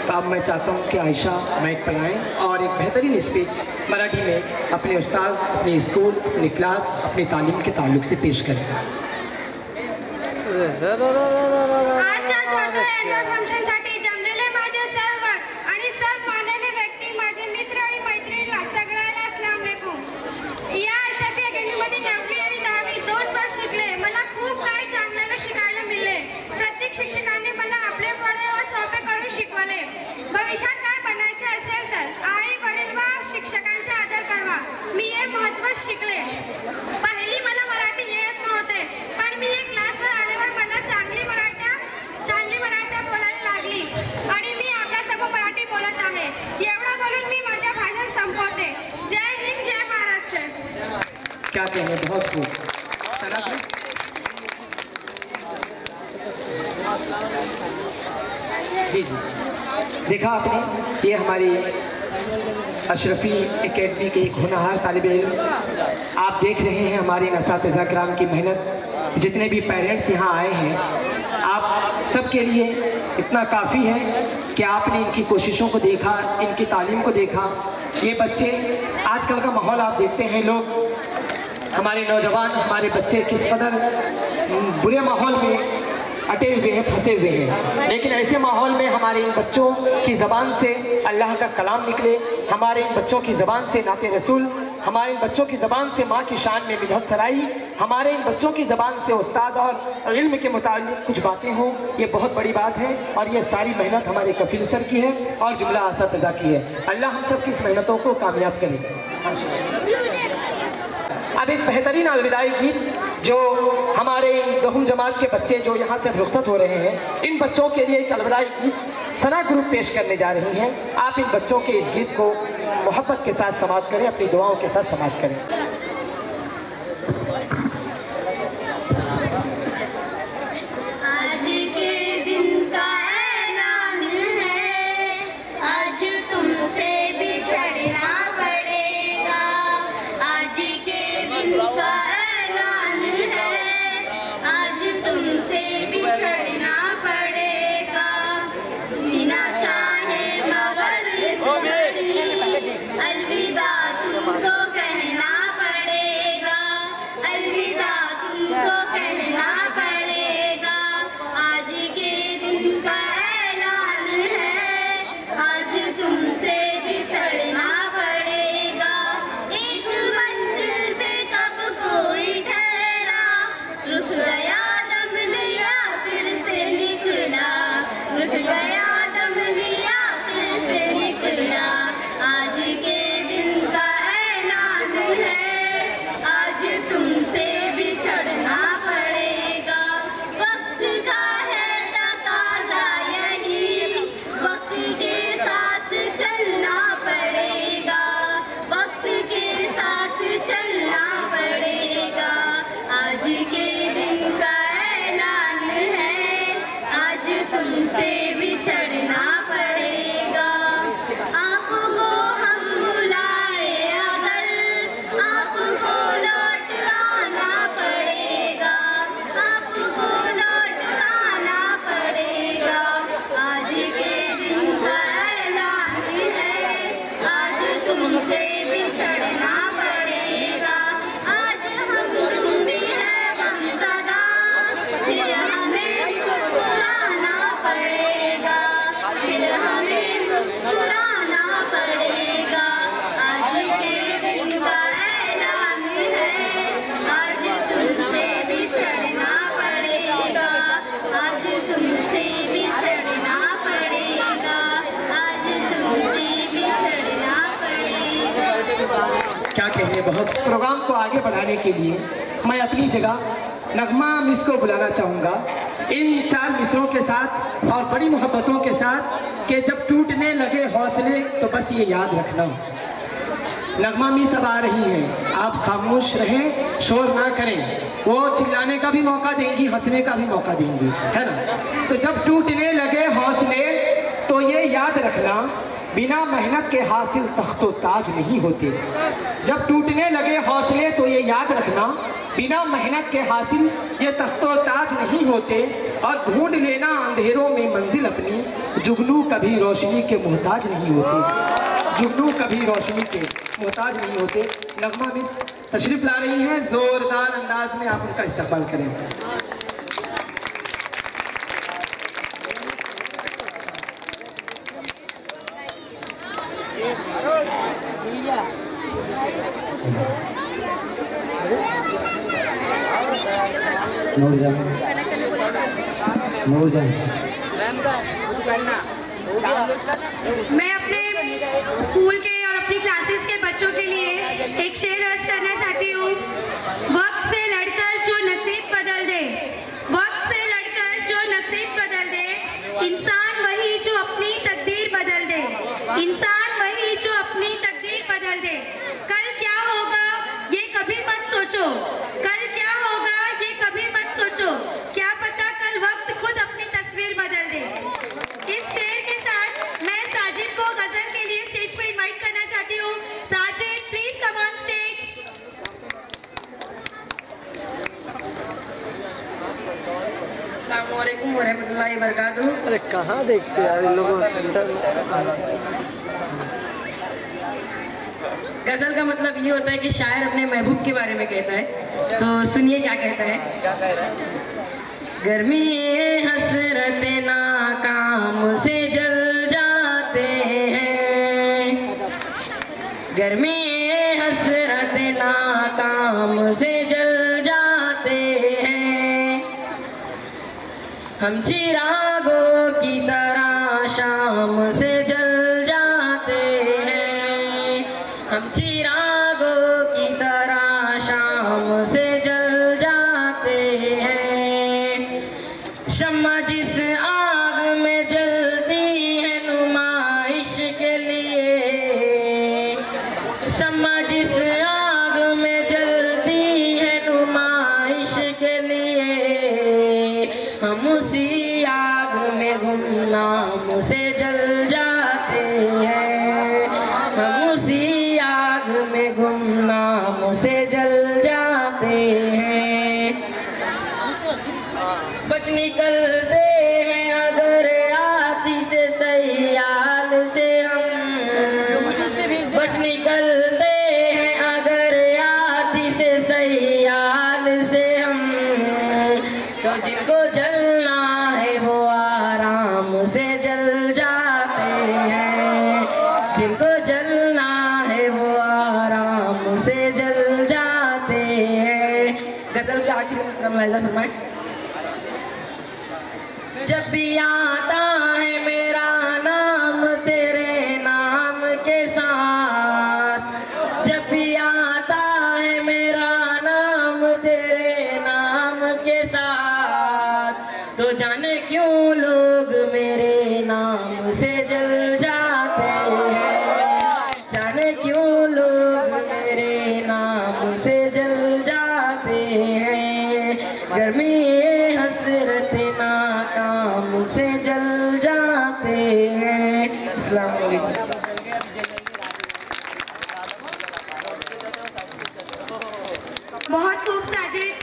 तो अब मैं चाहता हूँ कि आयशा माइक पर आएँ और एक बेहतरीन स्पीच मराठी में अपने उस्ताद, अपने स्कूल, अपनी क्लास, अपनी तालीम के ताल्लुक से पेश करें। आजच्या छोट्या अॅन्युअल फंक्शनसाठी जमलेले माझे सर्व आणि सर्व माननीय व्यक्ती, माझे मित्र आणि मैत्रिणीला सगळ्यांना अस्सलाम वालेकुम। या शफी अकॅडमीमध्ये 9वी आणि 10वी 2 वर्ष शिकले। मला खूप काही चांगलं शिकायला मिळाले। प्रत्येक शिक्षकांनी मला आपले पडे व सोपे करून शिकवले। भविष्यात काय बनायचे असेल तर आई वडील व शिक्षकांचा आदर करावा, मी हे महत्त्व शिकले। पहिली मला मराठी येत नव्हते, पण मी एक क्लासवर आल्यावर मला चांगली मराठी बोलायला लागली आणि मी आपल्यासमोर मराठी बोलत आहे। एवढं बोलून मी माझ्या भाषण संपवते। जय हिंद, जय महाराष्ट्र। क्या कहेंगे, बहुत खूब। जी जी, देखा आपने, ये हमारी अशरफी एकेडमी के एक होनहार तालिब इल्म। आप देख रहे हैं हमारे असातिज़ा किराम की मेहनत। जितने भी पेरेंट्स यहाँ आए हैं, आप सबके लिए इतना काफ़ी है कि आपने इनकी कोशिशों को देखा, इनकी तालीम को देखा। ये बच्चे, आजकल का माहौल आप देखते हैं, लोग हमारे नौजवान, हमारे बच्चे किस कदर बुरे माहौल में अटे हुए हैं, फंसे हुए हैं। लेकिन ऐसे माहौल में हमारे इन बच्चों की ज़बान से अल्लाह का कलाम निकले, हमारे इन बच्चों की ज़बान से नाते रसूल, हमारे इन बच्चों की ज़बान से माँ की शान में मिदहत सराई, हमारे इन बच्चों की ज़बान से उस्ताद और इल्म के मुताल्लिक़ कुछ बातें हों, ये बहुत बड़ी बात है। और ये सारी मेहनत हमारे कफील सर की है और जुमला असातिज़ा की है। अल्लाह हम सब की इस मेहनतों को कामयाब करे। अब एक बेहतरीन अलविदाई गीत जो हमारे दहुम जमात के बच्चे जो यहाँ से रुखसत हो रहे हैं, इन बच्चों के लिए एक अलविदाई गीत सना ग्रुप पेश करने जा रही हैं। आप इन बच्चों के इस गीत को मोहब्बत के साथ समाप्त करें, अपनी दुआओं के साथ समाप्त करें। आज के दिन का ऐलान है, आज तुमसे बिछड़ना पड़ेगा। आज के दिन का ऐलान है, आज तुमसे बिछड़ना पड़ेगा। जीना चाहे मगर इस घड़ी, अलविदा तुमको कहना पड़ेगा। अलविदा तुमको कहना पड़ेगा। आज के दिन का ऐलान है, आज तुमसे बिछड़ना पड़ेगा। एक मंजिल पे कब कोई ठहरा, रुक गया दम लिया फिर से निकला। रुक गया दम लिया फिर से निकला। आज के दिन का ऐलान है, आज तुमसे बिछड़ना पड़ेगा। वक्त का है तकाज़ा यही, वक्त के साथ चलना पड़ेगा। वक्त के साथ चलना पड़ेगा। आज के दिन का ऐलान है, आज तुमसे बिछड़ना पड़ेगा। आपको हम बुलाए अगर, आपको लौट आना पड़ेगा। आपको लौट आना पड़ेगा। आज के दिन का ऐलान है, आज तुमसे बिछड़ना पड़ेगा। आज हम तुम भी है गमज़दा, फिर हमें मुस्कुराना पड़ेगा। फिर हमें मुस्कुराना पड़ेगा। आज के दिन का ऐलान है, आज तुमसे बिछड़ना पड़ेगा। आज तुमसे बिछड़ना पड़ेगा। आज तुमसे बिछड़ना पड़ेगा। क्या कहेंगे, बहुत। प्रोग्राम को आगे बढ़ाने के लिए मैं अपनी जगह नगमा मिस को बुलाना चाहूँगा, इन 4 मिसरों के साथ और बड़ी मोहब्बतों के साथ कि जब टूटने लगे हौसले तो बस ये याद रखना। नगमा मिस अब आ रही हैं, आप खामोश रहें, शोर ना करें। वो चिल्लाने का भी मौका देंगी, हंसने का भी मौका देंगी, है ना। तो जब टूटने लगे हौसले तो ये याद रखना बिना मेहनत के हासिल तख्तो ताज नहीं होते। जब टूटने लगे हौसले तो ये याद रखना, बिना मेहनत के हासिल ये तख्तो ताज नहीं होते। और ढूंढ लेना अंधेरों में मंजिल अपनी, जुगनू कभी रोशनी के मोहताज नहीं होते। जुगनू कभी रोशनी के मोहताज नहीं होते। नगमा मिस तशरीफ ला रही हैं, जोरदार अंदाज में आप उनका इस्तकबाल करें। नूरजहां, नूरजहां। मैं अपने स्कूल के और अपनी क्लासेस के बच्चों के लिए एक शेर अर्ज करना चाहती हूँ। वक्त से लड़कर जो नसीब बदल दे, वक्त से लड़कर जो नसीब बदल दे, इंसान वही जो अपनी तकदीर बदल दे, इंसान वही जो अपनी तकदीर बदल दे। कल क्या होगा ये कभी मत सोचो, कल क्या होगा ये कभी मत सोचो, क्या पता कल वक्त खुद अपनी तस्वीर बदल दे। इस शेर के साथ मैं साजिद को गजल के लिए स्टेज पर इनवाइट करना चाहती हूँ। Sajid please come on stage. अस्सलाम वालेकुम वरहमतुल्लाहि वबरकातुहू। अरे कहाँ देखते यार इन लोगों सेंटर गजल का मतलब ये होता है कि शायर अपने महबूब के बारे में कहता है। तो सुनिए क्या कहता है। गर्मी हसरत नाकाम से जल जाते हैं, गर्मी हसरत नाकाम से जल जाते हैं। हम चिरागों की तरह शाम से जल जाते हैं, हम चिरागों की तरह शाम से जल जाते हैं। शम्मा जिस आग में जलती है नुमाइश के लिए, शम्मा जिस आग में जलती है नुमाइश के लिए, हम उसी आग में गुमनाम से जल जाते हैं, हम उसी आग में गुमनाम से जल जाते हैं। बच निकलते हैं अगर आती से सयाल से हम, बच निकलते हैं अगर आती से सयाल से हम। तो जिनको जलना है वो आराम से जल जाते हैं, जिनको जलना है वो आराम से जल जाते हैं। गजल के आखिर में मुलाहिजा फरमाएं। जब भी आता है मेरा नाम तेरे नाम के साथ, जब भी आता है मेरा नाम तेरे नाम के साथ, तो जाने क्यों लोग मेरे नाम से जल जाते हैं, जाने क्यों लोग मेरे नाम से जल जाते हैं। गर्मी हसरत नाकाम से जल जाते हैं। अस्सलाम वालेकुम। बहुत खूब साजिद,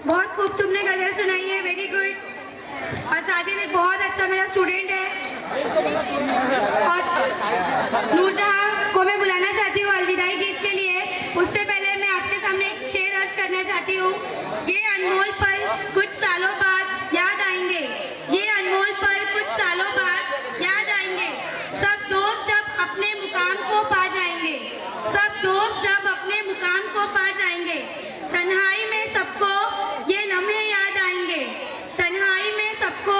बहुत खूब तुमने गजल सुनाई है, वेरी गुड। और साजिद एक बहुत अच्छा मेरा स्टूडेंट है। और नूरजहां को मैं बुलाना चाहती हूँ अलविदाई गीत के लिए। उससे पहले मैं आपके सामने एक शेर अर्ज करना चाहती हूँ। ये अनमोल पल कुछ सालों बाद याद आएंगे, ये अनमोल पल कुछ सालों बाद याद आएंगे। सब दोस्त जब अपने मुकाम को पा जाएंगे, सब दोस्त जब अपने मुकाम को पा जाएंगे। तन्हाई में सबको ये लम्हे याद आएंगे, तन्हाई में सबको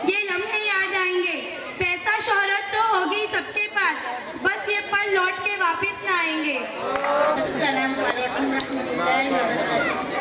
ये लम्हे याद आएंगे। पैसा शोहरत तो होगी सबके पास, बस ये पल लौट के वापस ना आएंगे। अस्सलाम वालेकुम रहमतुल्लाहि व बरकातहू।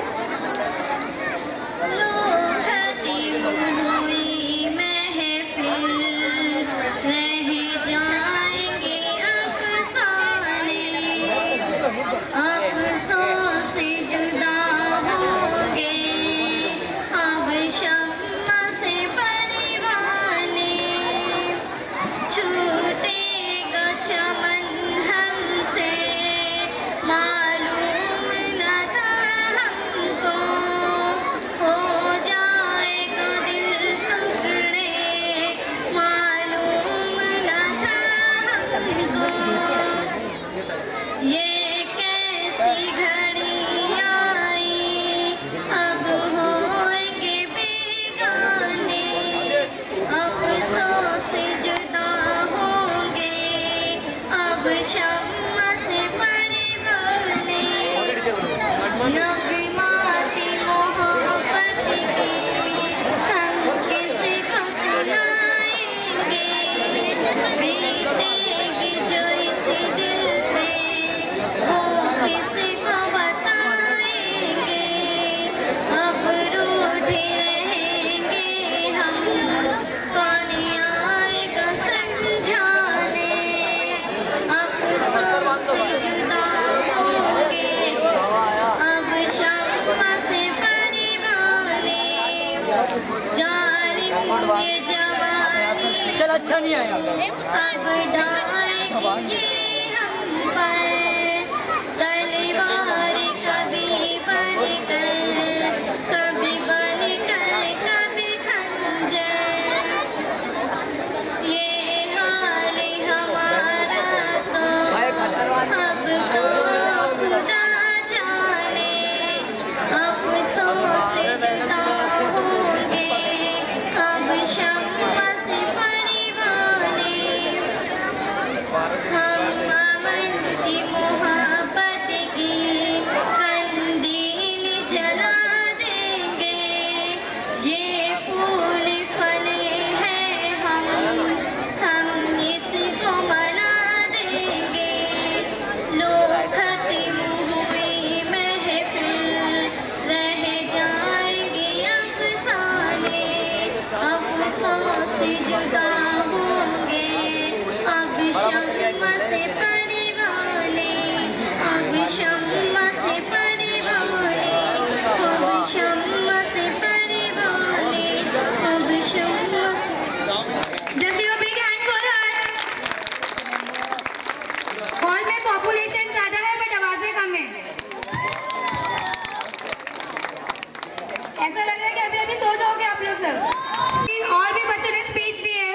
डालेंगे हम पर तलवार कभी बनकर कभी खंजर। ये हाल हमारा तो अब तो खुदा जाने, अफसोस जुदा होंगे अब शम्मा से परिवाने। हम अमन की मोहब्बत की कंदील जला देंगे, ये फूल फले हैं हम इसको मना देंगे। लो खत्म हुई महफिल, रह जाएंगे अफसाने, अफसोस जुदा होंगे अब शम्मा से परिवाने, अब शम्मा से परिवाने, अब शम्मा से परिवाने, अब शम्मा से। Just give a big hand for her. Hall में पॉपुलेशन ज्यादा है बट आवाजें कम है। ऐसा लग रहा है कि अभी अभी सो जाओगे आप लोग सब। और भी बच्चों ने स्पीच दी है,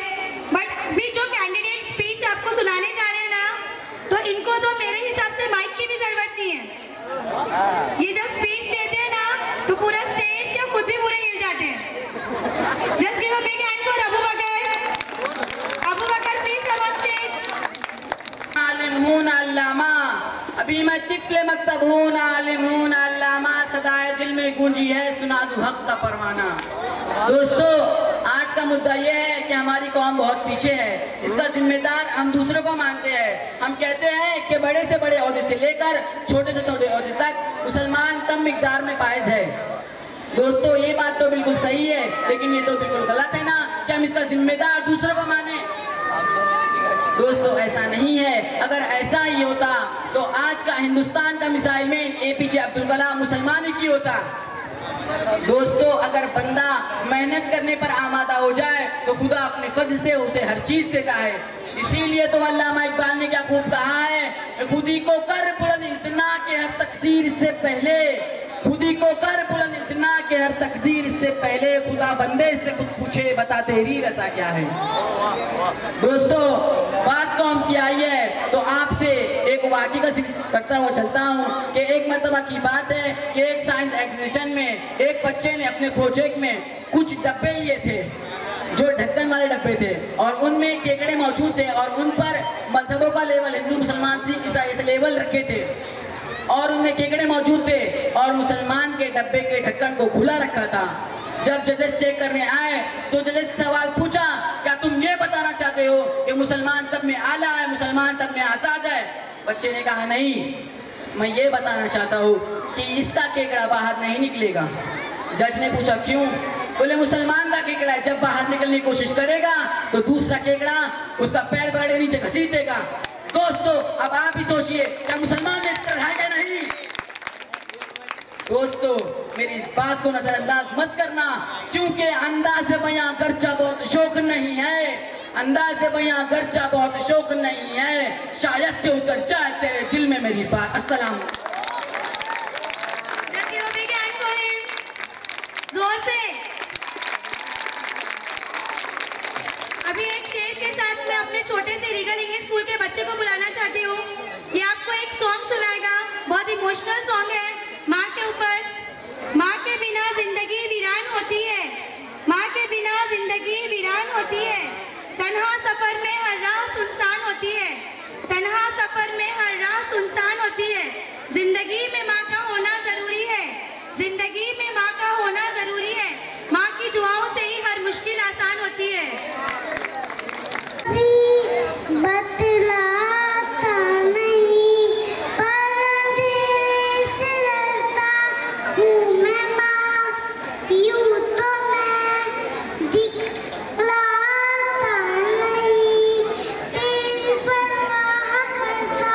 बट अभी जो कैंडिडेट स्पीच आपको सुनाने जा रहे हैं ना, तो इनको तो मेरे हिसाब से माइक की भी जरूरत नहीं है। ये जब स्पीच देते हैं ना तो पूरा स्टेज के खुद भी पूरे हिल जाते हैं। Just give a big hand for Abu Bakar. Abu Bakar please come on stage. आलिम हून अल्लामा, अभी मैं तिफल मकतब हून आलिम हून अल्लामा, सदाए दिल में गूंजी है सुना दूं हक का परवाना। दोस्तों, आज का मुद्दा यह है कि हमारी कौम बहुत पीछे है। इसका जिम्मेदार हम दूसरों को मानते हैं। हम कहते हैं कि बड़े से बड़े ओहदे से लेकर छोटे से छोटे ओहदे तक मुसलमान कम मिकदार में फायज है। दोस्तों, ये बात तो बिल्कुल सही है, लेकिन ये तो बिल्कुल गलत है ना कि हम इसका जिम्मेदार दूसरों को माने। दोस्तों, ऐसा नहीं है। अगर ऐसा ही होता तो आज का हिंदुस्तान का missile man APJ Abdul Kalam मुसलमान ही क्यों होता। दोस्तों, अगर बंदा मेहनत करने पर आमादा हो जाए तो खुदा अपने फजल से उसे हर चीज देता है। इसीलिए तो अल्लामा इकबाल ने क्या खूब कहा है, खुदी को कर बुलंद इतना के हर तकदीर से पहले, खुदी को कर बुलंद इतना के हर तकदीर से पहले, खुदा बंदे से खुद पूछे बता तेरी रसा क्या है। दोस्तों, बात कौम की आई है तो आपसे एक वाक़या का जिक्र करता हुआ चलता हूँ कि एक मरतबा की बात है कि एक साइंस एग्जीबिशन में एक बच्चे ने अपने प्रोजेक्ट में कुछ डब्बे लिए थे जो ढक्कन वाले डब्बे थे, और उनमें केकड़े मौजूद थे और उन पर मजहबों का लेवल, हिंदू मुसलमान सिख ईसाई ऐसे लेवल रखे थे और उनमें केकड़े मौजूद थे और मुसलमान के डब्बे के ढक्कन को खुला रखा था। जब जजेस चेक करने आए तो जजेस सवाल पूछा, क्या तुम ये बताना चाहते हो कि मुसलमान सब में आला है, मुसलमान सब में आजाद है? बच्चे ने कहा नहीं, मैं ये बताना चाहता हूँ कि इसका केकड़ा बाहर नहीं निकलेगा। जज ने पूछा क्यों? बोले मुसलमान का केकड़ा है, जब बाहर निकलने की कोशिश करेगा तो दूसरा केकड़ा उसका पैर बड़े नीचे घसीट देगा। दोस्तों, अब आप ही सोचिए, क्या मुसलमान ने इसका है क्या नहीं? दोस्तों, मेरी इस बात को नजरअंदाज मत करना, क्योंकि अंदाज़ बयां गर्चा बहुत शौक नहीं है, अंदाज़ बयां गर्चा बहुत शौक नहीं है, शायद से उतर जाए तेरे दिल में मेरी बात। अस्सलाम। जोर से। अभी एक शेर के साथ मैं अपने छोटे से रीगल इंग्लिश स्कूल के बच्चे को बुलाना चाहती हूँ। ये आपको एक सॉन्ग सुनाएगा, बहुत इमोशनल सॉन्ग है माँ के ऊपर। माँ के बिना जिंदगी वीरान होती है, माँ के बिना जिंदगी वीरान होती है, तन्हा सफर में हर राह सुनसान होती है, तन्हा सफर में हर राह सुनसान होती है। जिंदगी में माँ का होना जरूरी है, जिंदगी में माँ का होना जरूरी है, माँ की दुआओं से ही हर मुश्किल आसान होती है। बतलाता नहीं पर अंधेरे से डरता हूँ मैं माँ, यूँ तो मैं दिखलाता नहीं, तेरी परवाह करता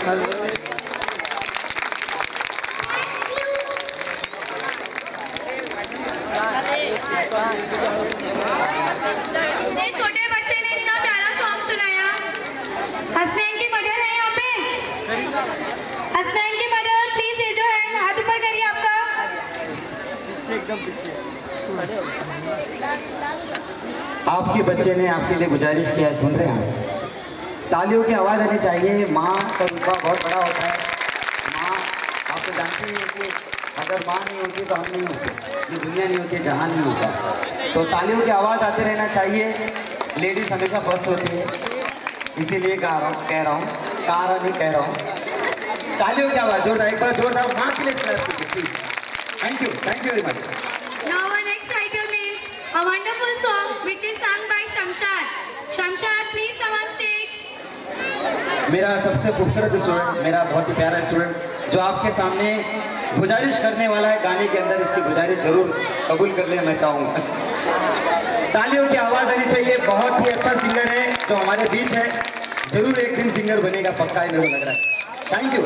ये छोटे बच्चे ने इतना प्यारा सॉन्ग सुनाया। हसनैन की मदर है यहाँ पे। हसनैन की मदर प्लीज ये जो है हाथ ऊपर करिए आपका। आपके बच्चे ने आपके लिए गुजारिश किया है, सुन रहे हैं? तालियों की आवाज़ आनी चाहिए। माँ का रुतबा बहुत बड़ा होता है। माँ, आप तो जानते हैं कि अगर माँ नहीं होती तो हम नहीं होते, ये दुनिया नहीं होती, जहान नहीं होता। तो तालियों की आवाज़ आते रहना चाहिए। लेडीज़ हमेशा फर्स्ट होती है, इसीलिए कह रहा हूँ, नहीं कह रहा हूँ। तालियों की आवाज़ जोरदार, एक बार जोरदार माँ के लिए क्लैप कीजिए। Thank you very much. Now our next item is a wonderful song which is sung by Shamshad. Shamshad, please come on stage. मेरा सबसे खूबसूरत स्टूडेंट, मेरा बहुत ही प्यारा स्टूडेंट जो आपके सामने गुजारिश करने वाला है, गाने के अंदर इसकी गुजारिश जरूर कबूल कर ले, मैं चाहूँगा। तालियों की आवाज़ आनी चाहिए। बहुत ही अच्छा सिंगर है जो हमारे बीच है, जरूर एक दिन सिंगर बनेगा, पक्का है, मेरे को लग रहा है। Thank you.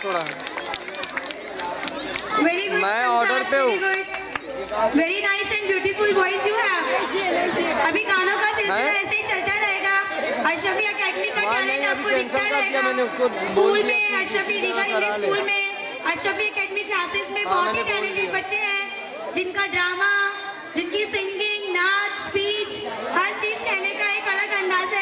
थोड़ा। वेरी गुड, मैं ऑर्डर पे हूँ। Very nice and beautiful voice you have. अभी गानों का सिलसिला ऐसे ही चलता रहेगा। अशरफी एकेडमी का टैलेंट आपको दिखता रहेगा। स्कूल में अशरफी रीगल इंग्लिश स्कूल में अशरफी एकेडमी क्लासेस में बहुत ही टैलेंटेड बच्चे हैं जिनका ड्रामा, जिनकी सिंगिंग, नाच, स्पीच, हर चीज कहने का एक अलग अंदाज है।